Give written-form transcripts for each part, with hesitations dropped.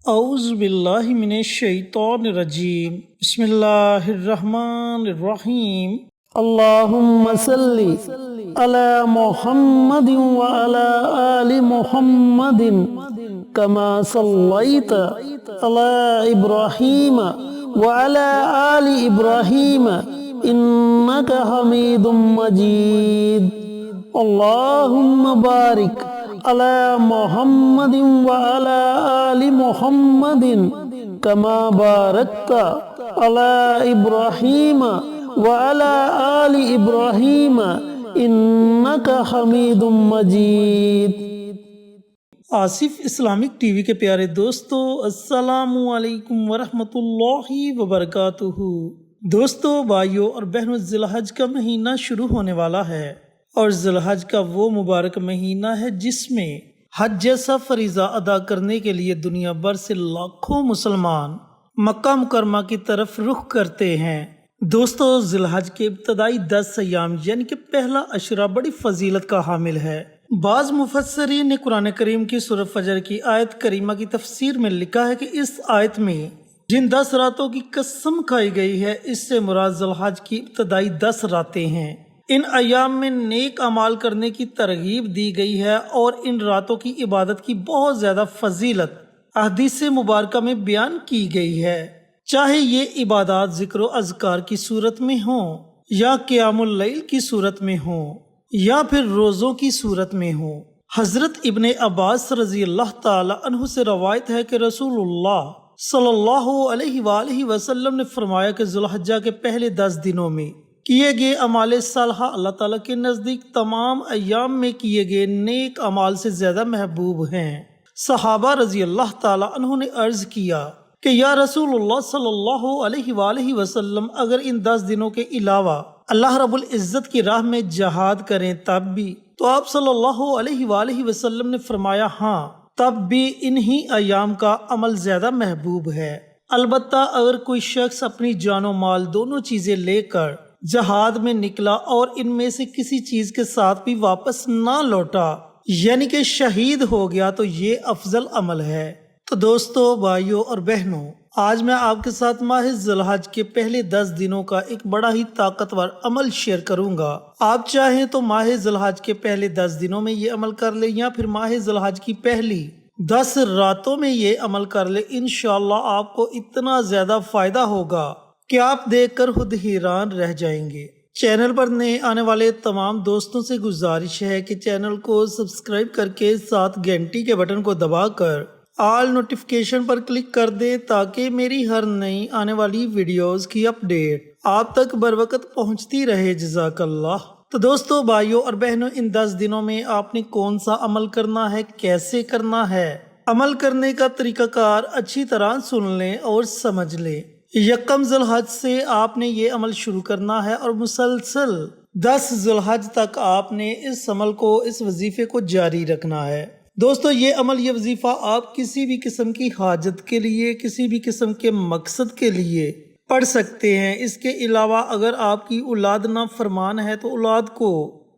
اعوذ باللہ من الشیطان الرجیم بسم اللہ الرحمن الرحیم اللہم صلی علی محمد وعلی آل محمد کما صلیت علی ابراہیم وعلی آل ابراہیم انک حمید مجید اللہم بارک علی محمد وعلی آل محمد کما بارکت علی ابراہیم وعلی آل ابراہیم انک حمید مجید۔ آصف اسلامک ٹی وی کے پیارے دوستو، السلام علیکم ورحمۃ اللہ وبرکاتہ۔ دوستو، بھائیوں اور بہنوں، ذی الحج کا مہینہ شروع ہونے والا ہے، اور ذی الحج کا وہ مبارک مہینہ ہے جس میں حج جیسا فریضہ ادا کرنے کے لیے دنیا بھر سے لاکھوں مسلمان مکہ مکرمہ کی طرف رخ کرتے ہیں۔ دوستو، ذی الحج کے ابتدائی 10 ایام یعنی کہ پہلا عشرہ بڑی فضیلت کا حامل ہے۔ بعض مفسرین نے قرآن کریم کی سورہ فجر کی آیت کریمہ کی تفسیر میں لکھا ہے کہ اس آیت میں جن 10 راتوں کی قسم کھائی گئی ہے، اس سے مراد ذی الحج کی ابتدائی 10 راتیں ہیں۔ ان ایام میں نیک اعمال کرنے کی ترغیب دی گئی ہے اور ان راتوں کی عبادت کی بہت زیادہ فضیلت احادیث مبارکہ میں بیان کی گئی ہے، چاہے یہ عبادات ذکر و اذکار کی صورت میں ہوں، یا قیام اللیل کی صورت میں ہوں، یا پھر روزوں کی صورت میں ہوں۔ حضرت ابن عباس رضی اللہ تعالی عنہ سے روایت ہے کہ رسول اللہ صلی اللہ علیہ وآلہ وسلم نے فرمایا کہ ذی الحجہ کے پہلے 10 دنوں میں کیے گئے اعمال صالحہ اللہ تعالیٰ کے نزدیک تمام ایام میں کیے گئے نیک اعمال سے زیادہ محبوب ہیں۔ صحابہ رضی اللہ تعالیٰ عنہ نے عرض کیا کہ یا رسول اللہ صلی اللہ علیہ وآلہ وسلم، اگر ان 10 دنوں کے علاوہ اللہ رب العزت کی راہ میں جہاد کریں تب بھی؟ تو آپ صلی اللہ علیہ وآلہ وسلم نے فرمایا ہاں، تب بھی انہی ایام کا عمل زیادہ محبوب ہے۔ البتہ اگر کوئی شخص اپنی جان و مال دونوں چیزیں لے کر جہاد میں نکلا اور ان میں سے کسی چیز کے ساتھ بھی واپس نہ لوٹا، یعنی کہ شہید ہو گیا، تو یہ افضل عمل ہے۔ تو دوستو، بھائیوں اور بہنوں، آج میں آپ کے ساتھ ماہ ذی الحج کے پہلے 10 دنوں کا ایک بڑا ہی طاقتور عمل شیئر کروں گا۔ آپ چاہیں تو ماہ ذی الحج کے پہلے 10 دنوں میں یہ عمل کر لیں، یا پھر ماہ ذی الحج کی پہلی 10 راتوں میں یہ عمل کر لیں۔ انشاءاللہ آپ کو اتنا زیادہ فائدہ ہوگا کہ آپ دیکھ کر خود حیران رہ جائیں گے۔ چینل پر نئے آنے والے تمام دوستوں سے گزارش ہے کہ چینل کو سبسکرائب کر کے ساتھ گھنٹی کے بٹن کو دبا کر آل نوٹیفیکیشن پر کلک کر دیں، تاکہ میری ہر نئی آنے والی ویڈیوز کی اپڈیٹ آپ تک بروقت پہنچتی رہے۔ جزاک اللہ۔ تو دوستو، بھائیوں اور بہنوں، ان 10 دنوں میں آپ نے کون سا عمل کرنا ہے، کیسے کرنا ہے، عمل کرنے کا طریقہ کار اچھی طرح سن لیں اور سمجھ لیں۔ یکم ذی الحج سے آپ نے یہ عمل شروع کرنا ہے اور مسلسل 10 ذی الحج تک آپ نے اس عمل کو، اس وظیفے کو جاری رکھنا ہے۔ دوستو، یہ عمل، یہ وظیفہ آپ کسی بھی قسم کی حاجت کے لیے، کسی بھی قسم کے مقصد کے لیے پڑھ سکتے ہیں۔ اس کے علاوہ اگر آپ کی اولاد نافرمان ہے تو اولاد کو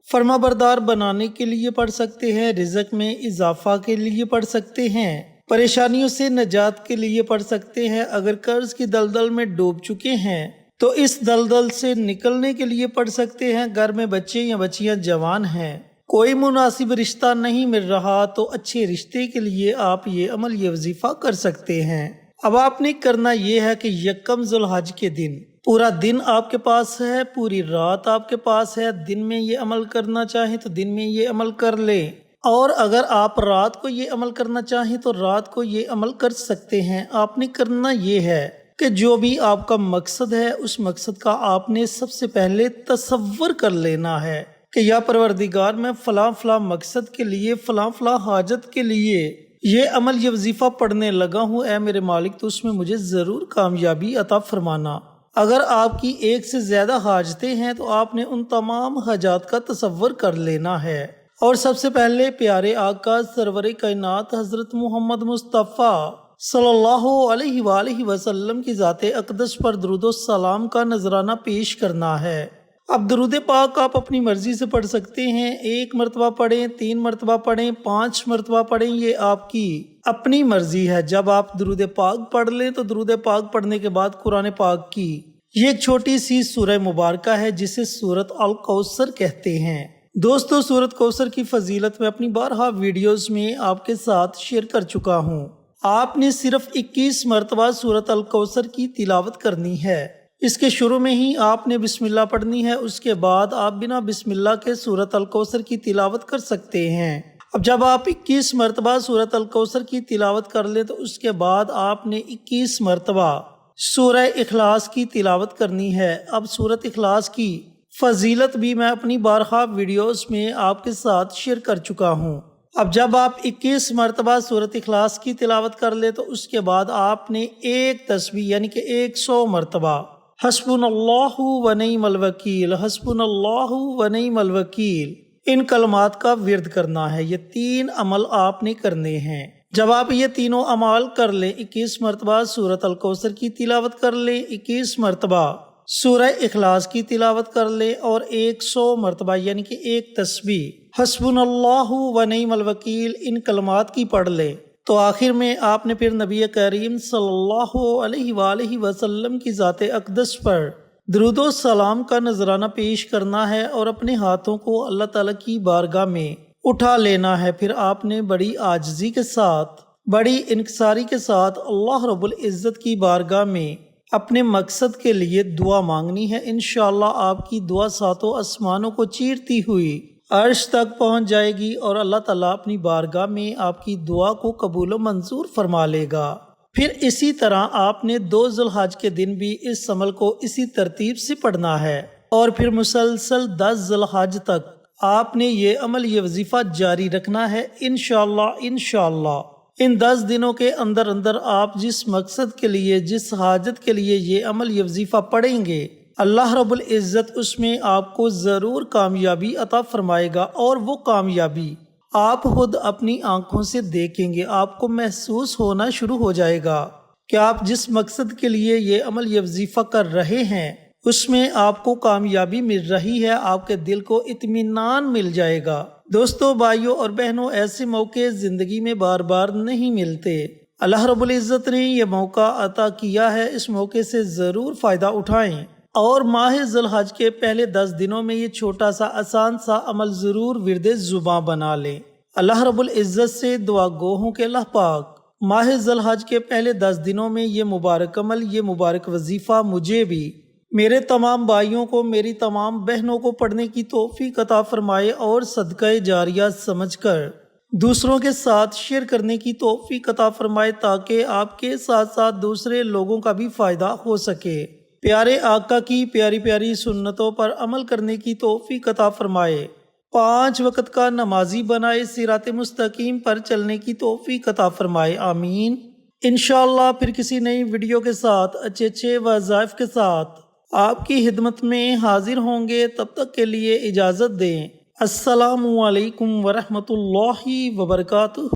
فرما بردار بنانے کے لیے پڑھ سکتے ہیں، رزق میں اضافہ کے لیے پڑھ سکتے ہیں، پریشانیوں سے نجات کے لیے پڑھ سکتے ہیں، اگر قرض کی دلدل میں ڈوب چکے ہیں تو اس دلدل سے نکلنے کے لیے پڑھ سکتے ہیں، گھر میں بچے یا بچیاں جوان ہیں، کوئی مناسب رشتہ نہیں مل رہا، تو اچھے رشتے کے لیے آپ یہ عمل، یہ وظیفہ کر سکتے ہیں۔ اب آپ نے کرنا یہ ہے کہ یکم ذی الحج کے دن پورا دن آپ کے پاس ہے، پوری رات آپ کے پاس ہے۔ دن میں یہ عمل کرنا چاہیں تو دن میں یہ عمل کر لیں، اور اگر آپ رات کو یہ عمل کرنا چاہیں تو رات کو یہ عمل کر سکتے ہیں۔ آپ نے کرنا یہ ہے کہ جو بھی آپ کا مقصد ہے، اس مقصد کا آپ نے سب سے پہلے تصور کر لینا ہے کہ یا پروردگار، میں فلاں فلاں مقصد کے لیے، فلاں فلاں حاجت کے لیے یہ عمل، یہ وظیفہ پڑھنے لگا ہوں، اے میرے مالک تو اس میں مجھے ضرور کامیابی عطا فرمانا۔ اگر آپ کی ایک سے زیادہ حاجتیں ہیں تو آپ نے ان تمام حاجات کا تصور کر لینا ہے، اور سب سے پہلے پیارے آقا سرور کائنات حضرت محمد مصطفیٰ صلی اللہ علیہ وآلہ وسلم کی ذات اقدس پر درود و سلام کا نذرانہ پیش کرنا ہے، اب درود پاک آپ اپنی مرضی سے پڑھ سکتے ہیں، 1 مرتبہ پڑھیں، 3 مرتبہ پڑھیں، 5 مرتبہ پڑھیں، یہ آپ کی اپنی مرضی ہے۔ جب آپ درود پاک پڑھ لیں تو درود پاک پڑھنے کے بعد قرآن پاک کی یہ ایک چھوٹی سی سورہ مبارکہ ہے جسے سورۃ الکوثر کہتے ہیں۔ دوستو، سورۃ کوثر کی فضیلت میں اپنی بارہا ویڈیوز میں آپ کے ساتھ شیئر کر چکا ہوں۔ آپ نے صرف 21 مرتبہ سورۃ الکوثر کی تلاوت کرنی ہے۔ اس کے شروع میں ہی آپ نے بسم اللہ پڑھنی ہے، اس کے بعد آپ بنا بسم اللہ کے سورۃ الکوثر کی تلاوت کر سکتے ہیں۔ اب جب آپ 21 مرتبہ سورۃ الکوثر کی تلاوت کر لیں تو اس کے بعد آپ نے 21 مرتبہ سورہ اخلاص کی تلاوت کرنی ہے۔ اب سورۃ اخلاص کی فضیلت بھی میں اپنی بارہا ویڈیوز میں آپ کے ساتھ شیئر کر چکا ہوں۔ اب جب آپ 21 مرتبہ سورۃ اخلاص کی تلاوت کر لیں تو اس کے بعد آپ نے ایک تسبیح یعنی کہ 100 مرتبہ حسبنا اللہ و نعم الوکیل، حسبنا اللہ و نعم الوکیل، ان کلمات کا ورد کرنا ہے۔ یہ 3 عمل آپ نے کرنے ہیں۔ جب آپ یہ تینوں اعمال کر لیں، 21 مرتبہ سورۃ الکوثر کی تلاوت کر لیں، 21 مرتبہ سورہ اخلاص کی تلاوت کر لیں اور 100 مرتبہ یعنی کہ ایک تسبیح حسبنا اللہ و نعم الوکیل ان کلمات کی پڑھ لیں، تو آخر میں آپ نے پھر نبی کریم صلی اللہ علیہ وآلہ وسلم کی ذات اقدس پر درود و سلام کا نذرانہ پیش کرنا ہے اور اپنے ہاتھوں کو اللہ تعالیٰ کی بارگاہ میں اٹھا لینا ہے۔ پھر آپ نے بڑی عاجزی کے ساتھ، بڑی انکساری کے ساتھ اللہ رب العزت کی بارگاہ میں اپنے مقصد کے لیے دعا مانگنی ہے۔ انشاءاللہ آپ کی دعا ساتوں آسمانوں کو چیرتی ہوئی عرش تک پہنچ جائے گی اور اللہ تعالیٰ اپنی بارگاہ میں آپ کی دعا کو قبول و منظور فرما لے گا۔ پھر اسی طرح آپ نے 2 ذوالحج کے دن بھی اس عمل کو اسی ترتیب سے پڑھنا ہے اور پھر مسلسل 10 ذوالحج تک آپ نے یہ عمل، یہ وظیفہ جاری رکھنا ہے انشاءاللہ۔ ان 10 دنوں کے اندر آپ جس مقصد کے لیے، جس حاجت کے لیے یہ عمل، یہ وظیفہ پڑھیں گے، اللہ رب العزت اس میں آپ کو ضرور کامیابی عطا فرمائے گا، اور وہ کامیابی آپ خود اپنی آنکھوں سے دیکھیں گے، آپ کو محسوس ہونا شروع ہو جائے گا کہ آپ جس مقصد کے لیے یہ عمل، یہ وظیفہ کر رہے ہیں، اس میں آپ کو کامیابی مل رہی ہے، آپ کے دل کو اطمینان مل جائے گا۔ دوستو، بھائیوں اور بہنوں، ایسے موقع زندگی میں بار بار نہیں ملتے۔ اللہ رب العزت نے یہ موقع عطا کیا ہے، اس موقع سے ضرور فائدہ اٹھائیں اور ماہ ذوالحج کے پہلے 10 دنوں میں یہ چھوٹا سا آسان سا عمل ضرور ورد زباں بنا لیں۔ اللہ رب العزت سے دعا گو ہوں کہ اللہ پاک ماہ ذوالحج کے پہلے 10 دنوں میں یہ مبارک عمل، یہ مبارک وظیفہ مجھے بھی، میرے تمام بھائیوں کو، میری تمام بہنوں کو پڑھنے کی توفیق عطا فرمائے اور صدقہ جاریہ سمجھ کر دوسروں کے ساتھ شیئر کرنے کی توفیق عطا فرمائے، تاکہ آپ کے ساتھ ساتھ دوسرے لوگوں کا بھی فائدہ ہو سکے۔ پیارے آقا کی پیاری پیاری سنتوں پر عمل کرنے کی توفیق عطا فرمائے، 5 وقت کا نمازی بنائے، صراط مستقیم پر چلنے کی توفیق عطا فرمائے، آمین۔ انشاءاللہ پھر کسی نئی ویڈیو کے ساتھ، اچھے وظائف کے ساتھ آپ کی خدمت میں حاضر ہوں گے۔ تب تک کے لیے اجازت دیں۔ السلام علیکم ورحمۃ اللہ وبرکاتہ۔